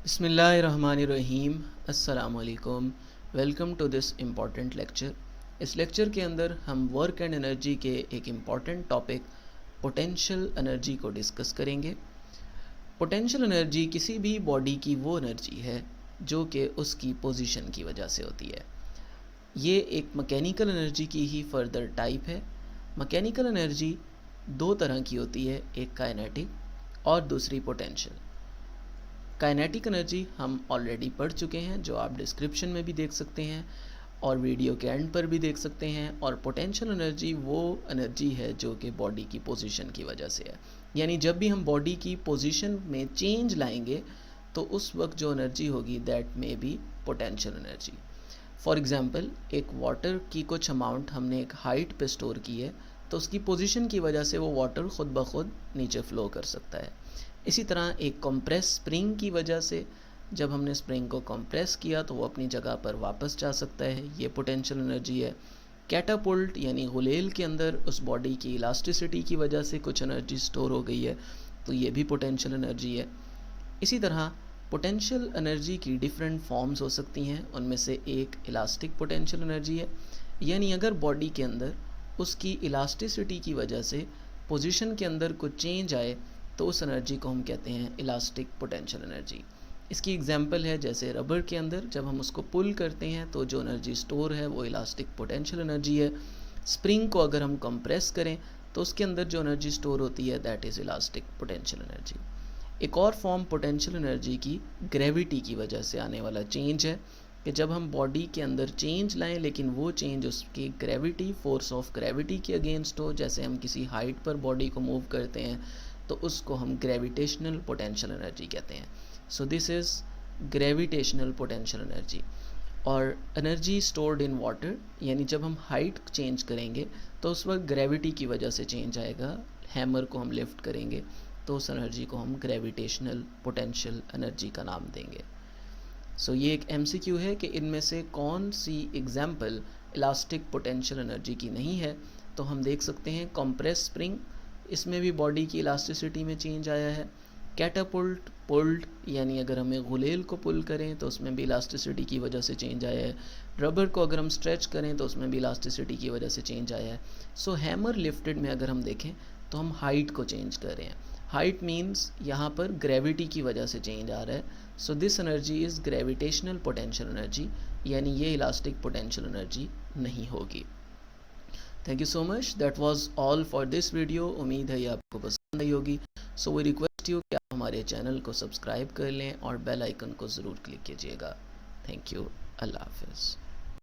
बिस्मिल्लाहिर्रहमानिर्रहीम। अस्सलामुअलैकुम। Welcome to this important lecture. इस लेक्चर के अंदर हम वर्क एंड एनर्जी के एक इम्पॉर्टेंट टॉपिक पोटेंशियल एनर्जी को डिस्कस करेंगे। पोटेंशियल एनर्जी किसी भी बॉडी की वो एनर्जी है जो कि उसकी पोजीशन की वजह से होती है। ये एक मैकेनिकल एनर्जी की ही फर्दर टाइप है। मैकेनिकल एनर्जी दो तरह की होती है, एक काइनेटिक और दूसरी पोटेंशियल। काइनेटिक एनर्जी हम ऑलरेडी पढ़ चुके हैं, जो आप डिस्क्रिप्शन में भी देख सकते हैं और वीडियो के एंड पर भी देख सकते हैं। और पोटेंशियल एनर्जी वो एनर्जी है जो कि बॉडी की पोजीशन की वजह से है, यानी जब भी हम बॉडी की पोजीशन में चेंज लाएंगे तो उस वक्त जो एनर्जी होगी that may be potential energy. For example, एक वाटर की कुछ अमाउंट हमने एक हाइट पे स्टोर की है तो उसकी पोजीशन की वजह से वो वाटर ख़ुद ब खुद नीचे फ़्लो कर सकता है। इसी तरह एक कंप्रेस स्प्रिंग की वजह से जब हमने स्प्रिंग को कंप्रेस किया तो वो अपनी जगह पर वापस जा सकता है, ये पोटेंशियल एनर्जी है। कैटापुल्ट यानी गुलेल के अंदर उस बॉडी की इलास्टिसिटी की वजह से कुछ एनर्जी स्टोर हो गई है, तो ये भी पोटेंशियल एनर्जी है। इसी तरह पोटेंशियल एनर्जी की डिफरेंट फॉर्म्स हो सकती हैं, उनमें से एक इलास्टिक पोटेंशियल एनर्जी है, यानी अगर बॉडी के अंदर उसकी इलास्टिसिटी की वजह से पोजीशन के अंदर कुछ चेंज आए तो उस एनर्जी को हम कहते हैं इलास्टिक पोटेंशियल एनर्जी। इसकी एग्जांपल है जैसे रबर के अंदर जब हम उसको पुल करते हैं तो जो एनर्जी स्टोर है वो इलास्टिक पोटेंशियल एनर्जी है। स्प्रिंग को अगर हम कंप्रेस करें तो उसके अंदर जो एनर्जी स्टोर होती है that is elastic potential energy. एक और फॉर्म पोटेंशियल एनर्जी की ग्रेविटी की वजह से आने वाला चेंज है कि जब हम बॉडी के अंदर चेंज लाएं लेकिन वो चेंज उसकी ग्रेविटी, फोर्स ऑफ ग्रेविटी के अगेंस्ट हो, जैसे हम किसी हाइट पर बॉडी को मूव करते हैं तो उसको हम ग्रेविटेशनल पोटेंशियल एनर्जी कहते हैं। So this is gravitational potential energy. और एनर्जी स्टोर्ड इन वाटर, यानी जब हम हाइट चेंज करेंगे तो उस वक्त ग्रेविटी की वजह से चेंज आएगा। हैमर को हम लिफ्ट करेंगे तो उस एनर्जी को हम ग्रेविटेशनल पोटेंशियल एनर्जी का नाम देंगे। सो ये एक MCQ है कि इनमें से कौन सी एग्जाम्पल इलास्टिक पोटेंशियल एनर्जी की नहीं है। तो हम देख सकते हैं कंप्रेस स्प्रिंग, इसमें भी बॉडी की इलास्टिसिटी में चेंज आया है। कैटापुल्ट, पुल्ड यानी अगर हमें गुलेल को पुल करें तो उसमें भी इलास्टिसिटी की वजह से चेंज आया है। रबर को अगर हम स्ट्रेच करें तो उसमें भी इलास्टिसिटी की वजह से चेंज आया है। सो हैमर लिफ्टेड में अगर हम देखें तो हम हाइट को चेंज कर रहे हैं। हाइट मीन्स यहाँ पर ग्रेविटी की वजह से चेंज आ रहा है। So this energy is gravitational potential energy, यानी ये इलास्टिक पोटेंशियल एनर्जी नहीं होगी। Thank you so much, that was all for this video. उम्मीद है ये आपको पसंद आई होगी। सो वी रिक्वेस्ट यू कि आप हमारे चैनल को सब्सक्राइब कर लें और बेल आइकन को ज़रूर क्लिक कीजिएगा। Thank you. अल्लाह हाफिज़।